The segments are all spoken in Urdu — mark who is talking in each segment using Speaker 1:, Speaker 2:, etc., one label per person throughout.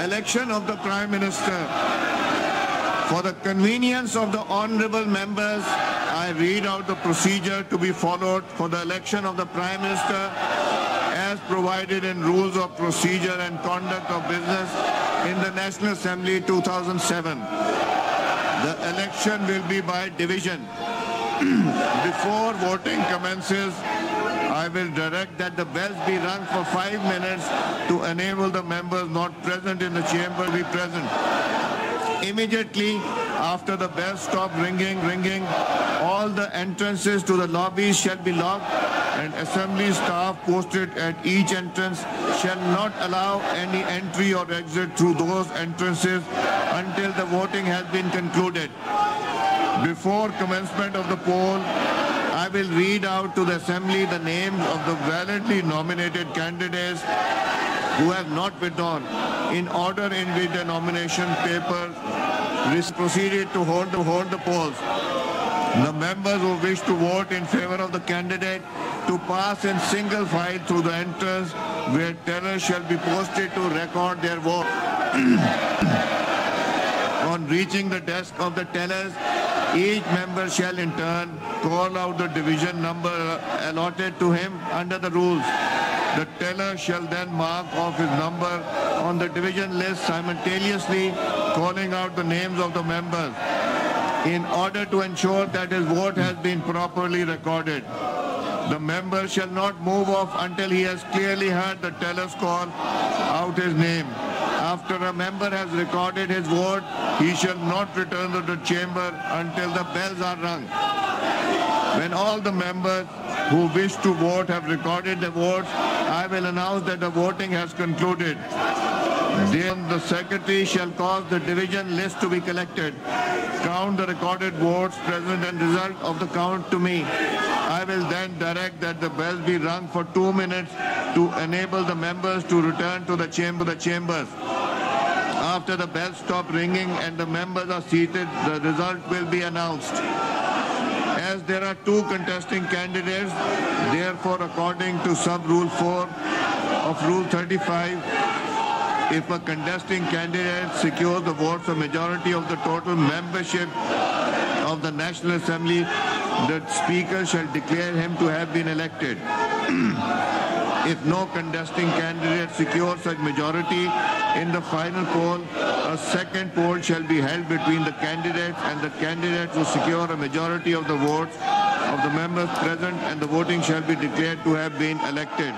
Speaker 1: election of the Prime Minister. For the convenience of the honorable members, I read out the procedure to be followed for the election of the Prime Minister as provided in Rules of Procedure and Conduct of Business in the National Assembly 2007. The election will be by division. Before voting commences, I will direct that the bells be rung for 5 minutes to enable the members not present in the chamber to be present. Immediately after the bells stop ringing, all the entrances to the lobbies shall be locked, and assembly staff posted at each entrance shall not allow any entry or exit through those entrances until the voting has been concluded. Before commencement of the poll, I will read out to the assembly the names of the validly nominated candidates who have not withdrawn in order in which the nomination papers proceeded to hold the polls. The members who wish to vote in favor of the candidate to pass in single file through the entrance where tellers shall be posted to record their vote. On reaching the desk of the tellers, each member shall in turn call out the division number allotted to him under the rules. The teller shall then mark off his number on the division list, simultaneously calling out the names of the members in order to ensure that his vote has been properly recorded. The member shall not move off until he has clearly heard the teller's call out his name. After a member has recorded his vote, he shall not return to the chamber until the bells are rung. When all the members who wish to vote have recorded the votes, I will announce that the voting has concluded. Then the secretary shall cause the division list to be collected, count the recorded votes present and result of the count to me. I will then direct that the bells be rung for 2 minutes to enable the members to return to the chambers. After the bells stop ringing and the members are seated, the result will be announced. As there are 2 contesting candidates, therefore according to sub-rule 4 of Rule 35, if a contesting candidate secures the votes of majority of the total membership of the National Assembly, the Speaker shall declare him to have been elected. If no contesting candidate secures such majority in the final poll, a second poll shall be held between the candidates, and the candidates who secure a majority of the votes of the members present, and the voting shall be declared to have been elected.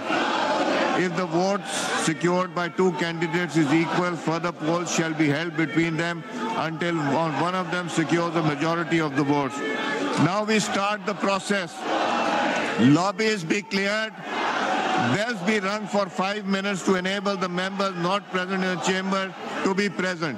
Speaker 1: If the votes secured by 2 candidates is equal, further polls shall be held between them until one of them secures a majority of the votes. Now we start the process. Lobbies be cleared. Bells be rung for 5 minutes to enable the members not present in the chamber to be present.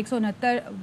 Speaker 2: 169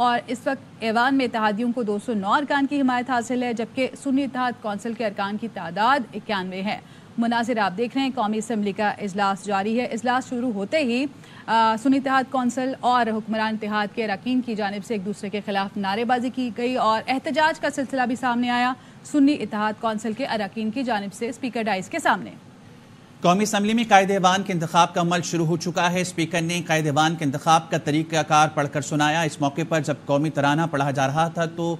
Speaker 2: اور اس وقت ایوان میں اتحادیوں کو 209 ارکان کی حمایت حاصل ہے، جبکہ سنی اتحاد کونسل کے ارکان کی تعداد 91 ہے۔ مناظر آپ دیکھ رہے ہیں، قومی اسمبلی کا اجلاس جاری ہے۔ اجلاس شروع ہوتے ہی سنی اتحاد کونسل اور حکمران اتحاد کے اراکین کی جانب سے ایک دوسرے کے خلاف نعرے بازی کی گئی اور احتجاج کا سلسلہ بھی سامنے آیا سنی اتحاد کونسل کے اراکین کی جانب سے اسپیکر ڈائز کے سامنے۔
Speaker 3: قومی اسمبلی میں قائد ایوان کے انتخاب کا عمل شروع ہو چکا ہے۔ اسپیکر نے قائد ایوان کے انتخاب کا طریقہ کار پڑھ کر سنایا۔ اس موقع پر جب قومی ترانہ پڑھا جا رہا تھا تو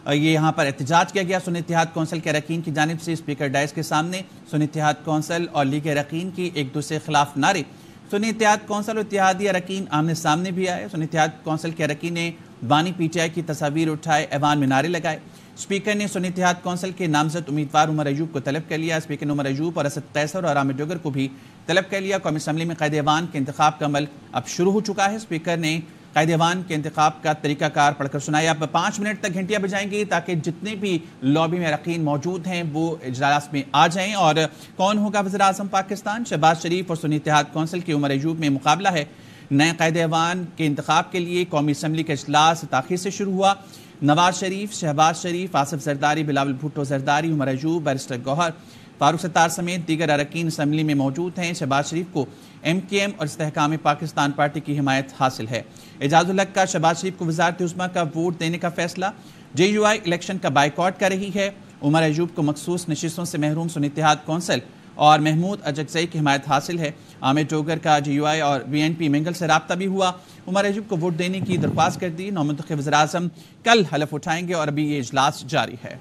Speaker 3: یہ یہاں پر احتجاج کیا گیا سنی اتحاد کونسل کے اراکین کی جانب سے اسپیکر ڈائز کے سامنے۔ سنی اتحاد کونسل اور لیگ اراکین کی ایک دوسرے کے خلاف نعرے۔ سنی اتحاد کونسل اور اتحادی اراکین آمنے سامنے بھی آئے۔ سنی اتحاد کونسل کے اراکین نے بانی پی ٹی آئی کی تصاویر اٹھائے، ایوان میں نعرے لگائے۔ اسپیکر نے سنی اتحاد کونسل کے نامزد امیدوار عمر ایوب کو طلب کر لیا۔ اسپیکر نے عمر ایوب اور اسد قیصر اور عامر ڈوگر کو بھی طلب کر لیا۔ قومی اسمبلی میں قائد ایوان کے انتخاب کا عمل اب شروع ہو چکا ہے۔ اسپیکر نے قائد ایوان کے انتخاب کا طریقہ کار پڑھ کر سنایا۔ اب 5 منٹ تک گھنٹیاں بجائیں گی تاکہ جتنے بھی لابی میں اراکین موجود ہیں وہ اجلاس میں آ جائیں۔ اور کون ہوگا وزیر اعظم پاکستان؟ شہباز شریف اور سنی اتحاد کونسل کے عمر ایوب میں مقابلہ ہے۔ نئے قائد ایوان کے انتخاب کے لیے قومی اسمبلی کا اجلاس تاخیر سے شروع ہوا۔ نواز شریف، شہباز شریف، آصف زرداری، بلاول بھٹو زرداری، عمر ایوب، بیرسٹر گوہر، فاروق ستار سمیت دیگر اراکین اسمبلی میں موجود ہیں۔ شہباز شریف کو ایم کیو ایم اور استحکام پاکستان پارٹی کی حمایت حاصل ہے۔ اعجاز الحق کا شہباز شریف کو وزارت عظمیٰ کا ووٹ دینے کا فیصلہ۔ جے یو آئی الیکشن کا بائیکاٹ کر رہی ہے۔ عمر ایوب کو مخصوص نشستوں سے محروم سنی اتحاد کونسل اور محمود اجگزئی کی حمایت حاصل ہے۔ عامر ڈوگر کا جے یو آئی اور بی این پی منگل سے رابطہ بھی ہوا۔ عمر ایوب کو ووٹ دینے کی درخواست کر دی۔ نومنتخب وزیر اعظم کل حلف اٹھائیں گے اور ابھی یہ اجلاس جاری ہے۔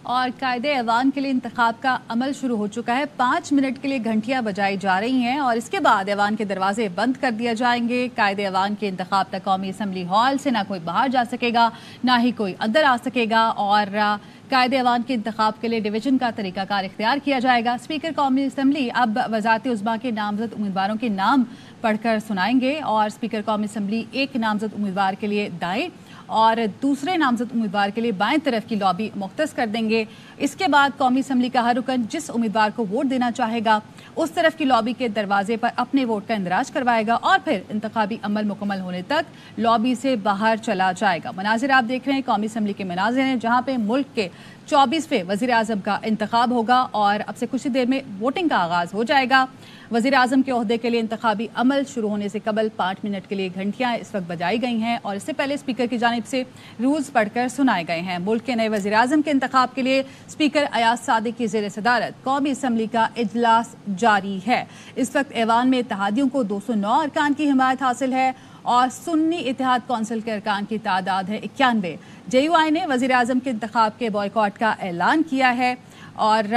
Speaker 2: اور قائد ایوان کے لیے انتخاب کا عمل شروع ہو چکا ہے۔ 5 منٹ کے لیے گھنٹیاں بجائی جا رہی ہیں اور اس کے بعد ایوان کے دروازے بند کر دیے جائیں گے۔ قائد ایوان کے انتخاب تک قومی اسمبلی ہال سے نہ کوئی باہر جا سکے گا، نہ ہی کوئی اندر آ سکے گا اور قائد ایوان کے انتخاب کے لیے ڈویژن کا طریقہ کار اختیار کیا جائے گا۔ اسپیکر قومی اسمبلی اب وزارت عظمیٰ کے نامزد امیدواروں کے نام پڑھ کر سنائیں گے اور اسپیکر قومی اسمبلی ایک نامزد امیدوار کے لیے دائیں اور دوسرے نامزد امیدوار کے لیے بائیں طرف کی لابی مختص کر دیں گے۔ اس کے بعد قومی اسمبلی کا ہر رکن جس امیدوار کو ووٹ دینا چاہے گا اس طرف کی لابی کے دروازے پر اپنے ووٹ کا اندراج کروائے گا اور پھر انتخابی عمل مکمل ہونے تک لابی سے باہر چلا جائے گا۔ مناظر آپ دیکھ رہے ہیں قومی اسمبلی کے مناظر ہیں جہاں پہ ملک کے 24ویں وزیر اعظم کا انتخاب ہوگا اور اب سے کچھ ہی دیر میں ووٹنگ کا آغاز ہو جائے گا۔ وزیر اعظم کے عہدے کے لیے انتخابی عمل شروع ہونے سے قبل 5 منٹ کے لیے گھنٹیاں اس وقت بجائی گئی ہیں اور اس سے پہلے اسپیکر کی جانب سے رولز پڑھ کر سنائے گئے ہیں۔ ملک کے نئے وزیر اعظم کے انتخاب کے لیے اسپیکر ایاز صادق کی زیر صدارت قومی اسمبلی کا اجلاس جاری ہے۔ اس وقت ایوان میں اتحادیوں کو 209 ارکان کی حمایت حاصل ہے اور سنی اتحاد کونسل کے ارکان کی تعداد ہے 91۔ جے یو آئی نے وزیر اعظم کے انتخاب کے بائیکاٹ کا اعلان کیا ہے اور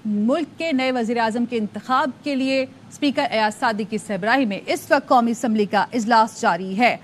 Speaker 2: ملک کے نئے وزیر اعظم کے انتخاب کے لیے اسپیکر ایاز صادق کی سربراہی میں اس وقت قومی اسمبلی کا اجلاس جاری ہے۔